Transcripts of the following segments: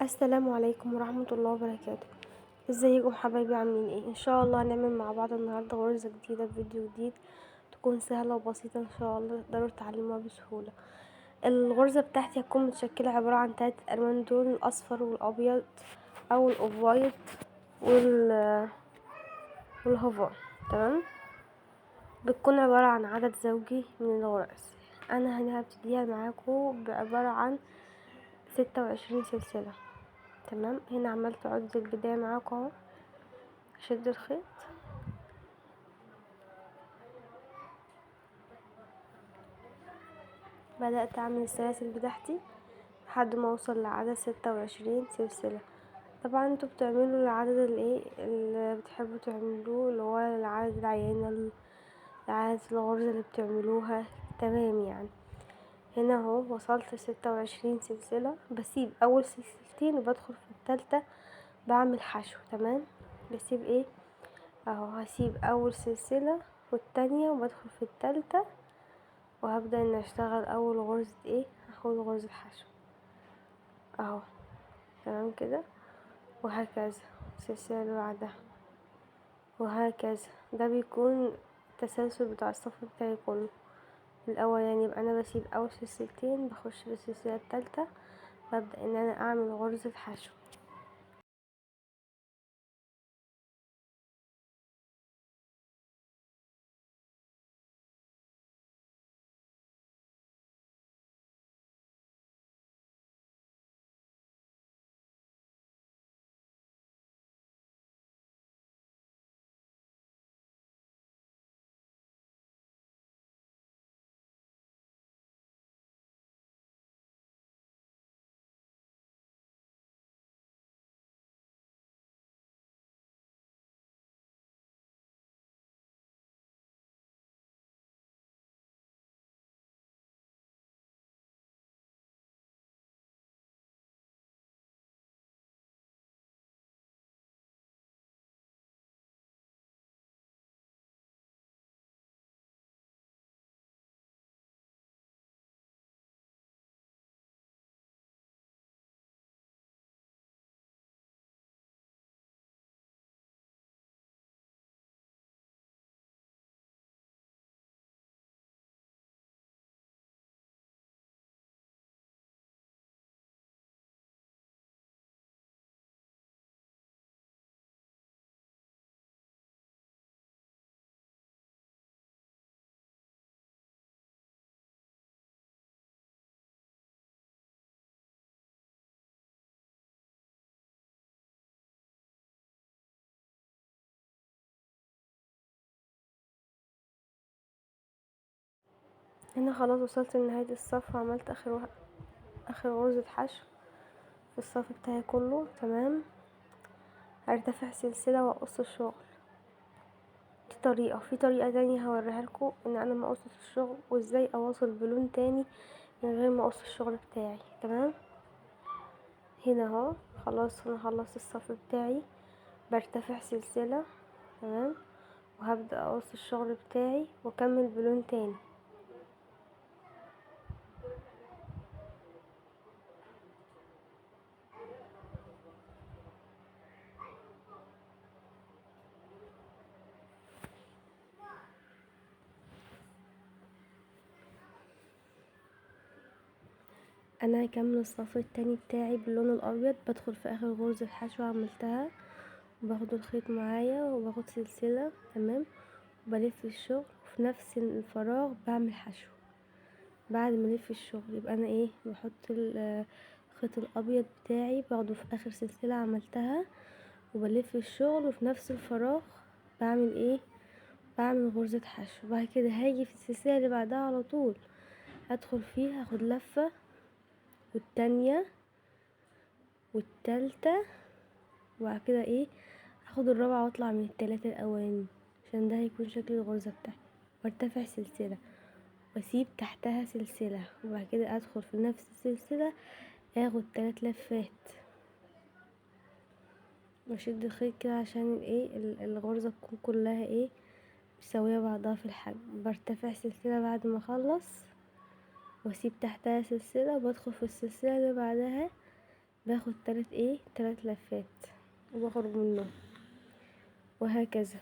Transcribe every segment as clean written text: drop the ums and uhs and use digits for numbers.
السلام عليكم ورحمة الله وبركاته. ازيكم حبايبي، عاملين ايه؟ ان شاء الله هنعمل مع بعض النهارده غرزة جديدة بفيديو جديد، تكون سهلة وبسيطة ان شاء الله تقدروا تتعلموها بسهولة. الغرزة بتاعتي هتكون متشكلة عبارة عن 3 الوان دول، الاصفر والابيض او الاوف وايت والهافار. تمام. بتكون عبارة عن عدد زوجي من الغرز. انا هنا هبتديها معاكم بعبارة عن 26 سلسلة. تمام. هنا عملت عقدة البداية معاكم اهو، شد الخيط، بدأت اعمل السلاسل بتاعتي لحد ما اوصل لعدد 26 سلسلة. طبعا انتوا بتعملوا العدد اللي بتحبوا تعملوه، اللي هو العدد العينة، العدد الغرزة اللي بتعملوها. تمام يعني. هنا اهو وصلت 26 سلسلة، بسيب اول سلسلتين وبدخل في التالتة بعمل حشو. تمام. بسيب اهو، هسيب اول سلسلة والتانية وبدخل في التالتة، وهبدأ ان اشتغل اول غرزة هاخد غرزة حشو اهو. تمام كده، وهكذا السلسلة اللي بعدها وهكذا. ده بيكون التسلسل بتاع الصف بتاعي كله الاول. يعني يبقى انا بسيب اول سلسلتين، بخش في السلسلة التالتة، ببدأ ان انا اعمل غرزة حشو. هنا خلاص وصلت لنهاية الصف، وعملت اخر غرزة حشو في الصف بتاعي كله. تمام. هرتفع سلسلة واقص الشغل. دي طريقة. في طريقة تانية هوريها لكم، ان انا ما اقص الشغل وازاي اواصل بلون تاني من غير ما اقص الشغل بتاعي. تمام. هنا اهو خلاص انا خلصت الصف بتاعي، برتفع سلسلة. تمام. وهبدأ اقص الشغل بتاعي واكمل بلون تاني. انا هكمل الصف التاني بتاعي باللون الابيض، بدخل في اخر غرزة حشو عملتها، وباخد الخيط معايا وباخد سلسلة. تمام. وبلف الشغل وفي نفس الفراغ بعمل حشو. بعد ما الف الشغل يبقى انا بحط الخيط الابيض بتاعي، باخده في اخر سلسلة عملتها، وبلف الشغل وفي نفس الفراغ بعمل غرزة حشو. بعد كده هاجي في السلسلة اللي بعدها على طول، هدخل فيها، هاخد لفة والتانية والتالتة، وبعد كده هاخد الرابعة واطلع من التلاتة الاولاني، عشان ده هيكون شكل الغرزة بتاعتي. وارتفع سلسلة واسيب تحتها سلسلة، وبعد كده ادخل في نفس السلسلة، اخد 3 لفات واشد الخيط كده عشان الغرزة تكون كلها مساوية بعضها في الحجم. برتفع سلسلة بعد ما اخلص، واسيب تحتها سلسلة، وبدخل في السلسلة اللي بعدها باخد 3 لفات وبخرج منهم، وهكذا.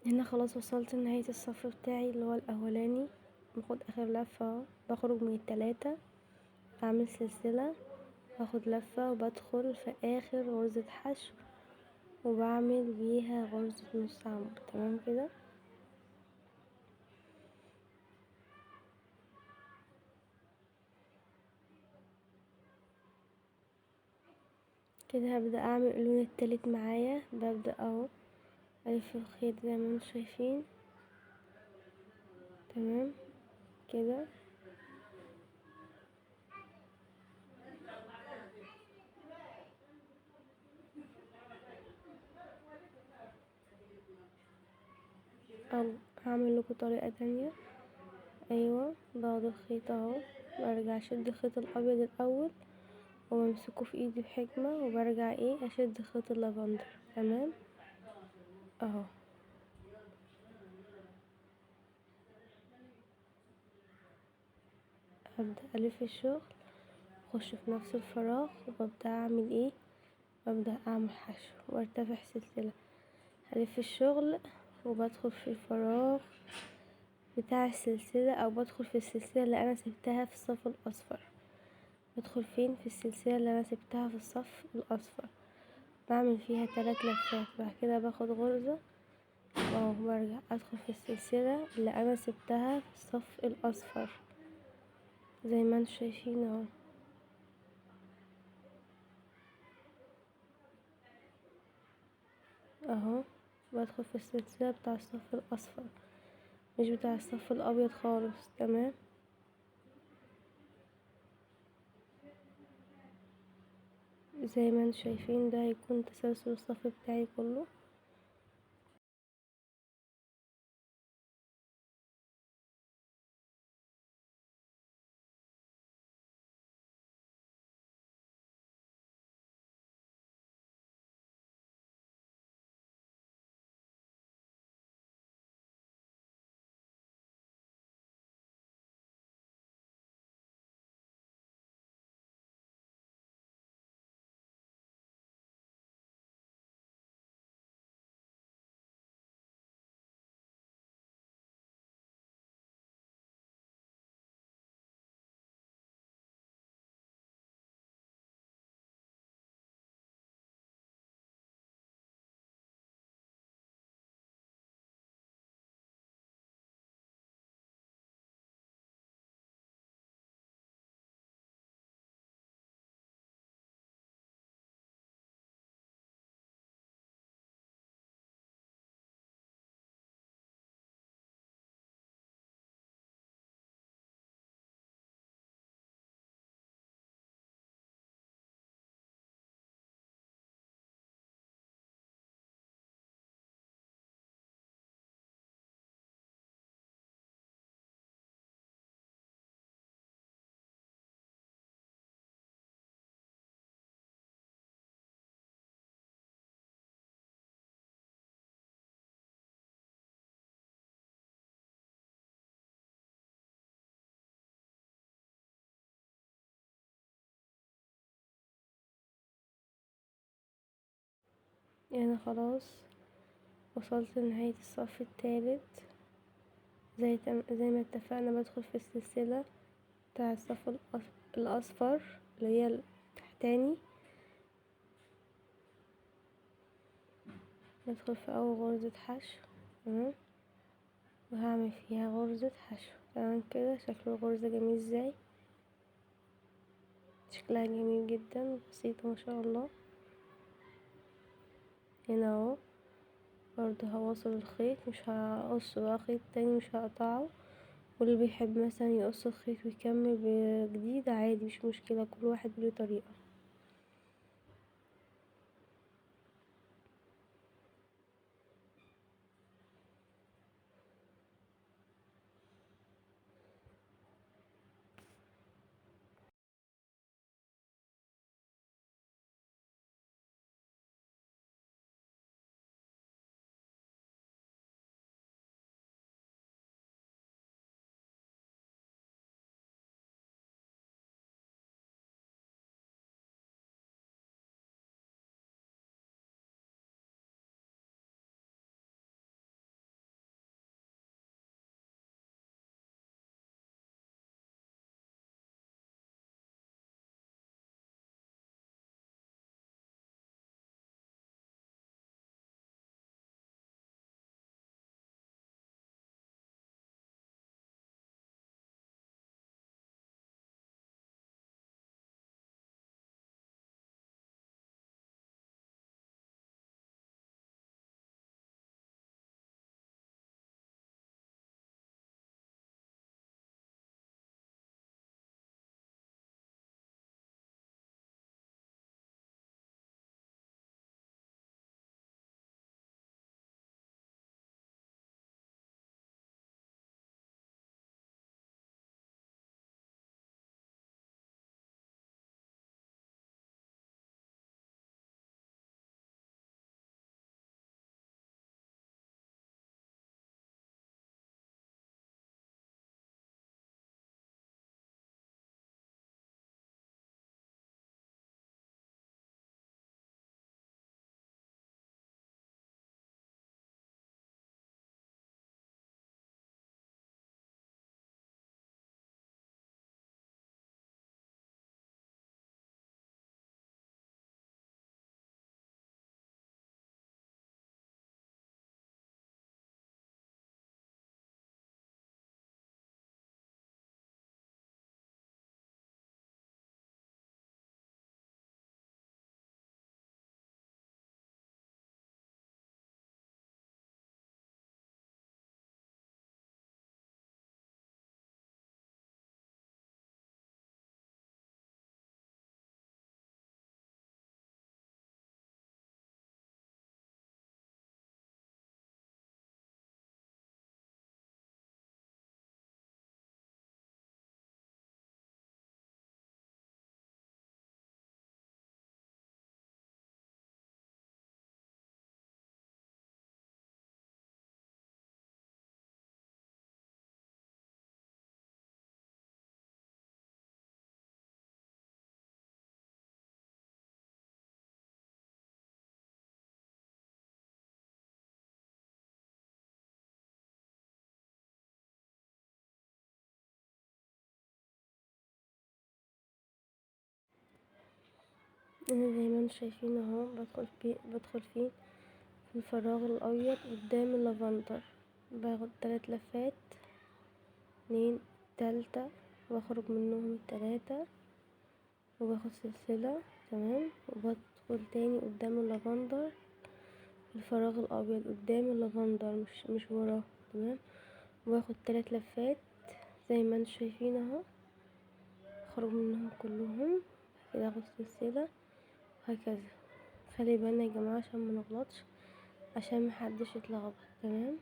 هنا خلاص وصلت لنهاية الصف بتاعي اللي هو الاولاني. باخد اخر لفة اهو، بخرج من ال3، اعمل سلسلة، باخد لفة وبدخل في اخر غرزة حشو وبعمل بيها غرزة نص عمود. تمام كده. كده هبدأ اعمل اللون التالت معايا. ببدأ اهو الف الخيط زي ما انتم شايفين. تمام كده. او هعمل لكم طريقة تانية. ايوه، باخد الخيط اهو، برجع اشد الخيط الابيض الاول وبمسكه في ايدي بحكمة، وبرجع اشد خيط اللافندر. تمام اهو. ابدأ الف الشغل، اخش في نفس الفراغ وببدأ اعمل ببدأ اعمل حشو وارتفع سلسلة. هلف الشغل وبدخل في الفراغ بتاع السلسلة، او بدخل في السلسلة اللي انا سبتها في الصف الاصفر. بدخل فين؟ في السلسلة اللي انا سبتها في الصف الاصفر، بعمل فيها 3 لفات. بعد كده باخد غرزة اهو، برجع ادخل في السلسلة اللي انا سبتها في الصف الاصفر زي ما انتم شايفين اهو. اهو بدخل في السلسلة بتاع الصف الاصفر، مش بتاع الصف الابيض خالص. تمام. زي ما انتم شايفين ده هيكون تسلسل الصف بتاعي كله. انا خلاص وصلت لنهاية الصف الثالث. زي ما اتفقنا بدخل في السلسلة بتاع الصف الاصفر اللي هي التحتاني، بدخل في اول غرزة حشو. تمام، وهعمل فيها غرزة حشو. تمام كده شكل الغرزة جميل ازاي، شكلها جميل جدا، بسيطة ما شاء الله. هنا اهو برضه هواصل الخيط، مش هقص بقى خيط تاني، مش هقطعه. واللي بيحب مثلا يقص الخيط ويكمل بجديد عادي، مش مشكلة، كل واحد له طريقة. انا زي ما انتم شايفين اهو بدخل فيه في الفراغ الابيض قدام اللافندر، باخد 3 لفات، 2 تالتة، واخرج منهم التلاتة، وباخد سلسلة. تمام، وبدخل تاني قدام اللافندر، الفراغ الابيض قدام اللافندر، مش وراه. تمام، وباخد 3 لفات زي ما انتم شايفين اهو، اخرج منهم كلهم كده، اخد سلسلة، وهكذا. خلي بالنا يا جماعة عشان منغلطش، عشان محدش يتلخبط. تمام.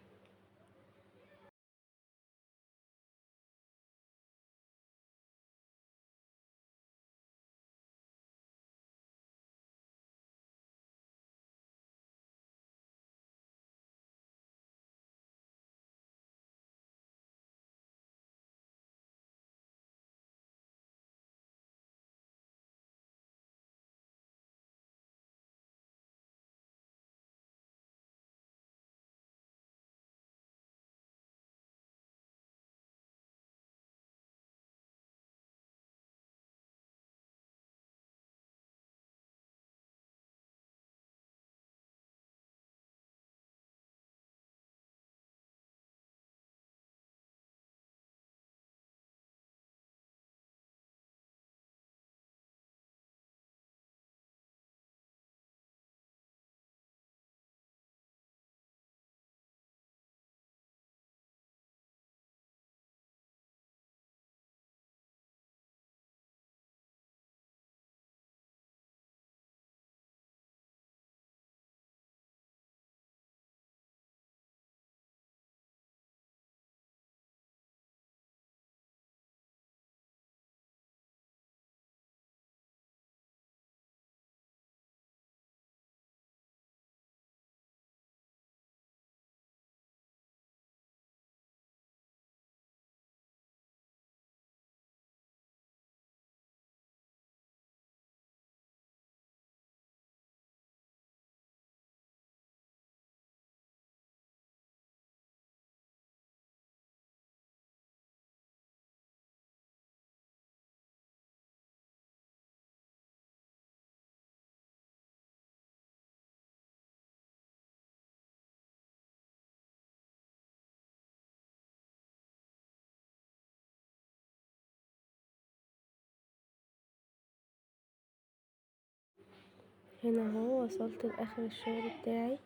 هنا اهو وصلت لاخر الشغل بتاعي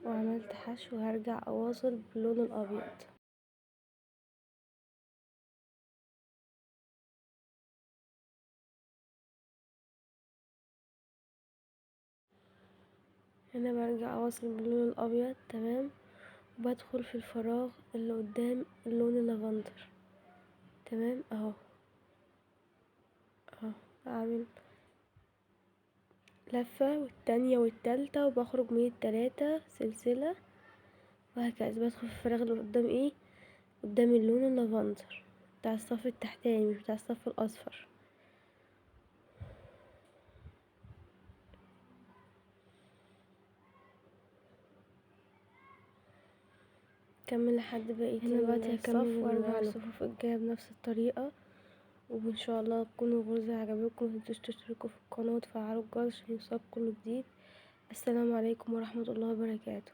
وعملت حشو، هرجع اواصل باللون الابيض. هنا برجع اواصل باللون الابيض. تمام. وبدخل في الفراغ اللي قدام اللون اللافندر. تمام اهو. اهو اعمل لفة والتانية والتالتة وبخرج من التلاتة سلسلة وهكذا. بدخل في الفراغ اللي قدام قدام اللون اللافندر بتاع الصف التحتاني مش بتاع الصف الاصفر. كمل لحد بقية الصف وارجع للصفوف الجاية بنفس الطريقة. وان شاء الله تكون الغرزة عجبتكم، متنسوش تشتركوا في القناة وتفعلوا الجرس عشان يوصلكوا كل جديد. السلام عليكم ورحمة الله وبركاته.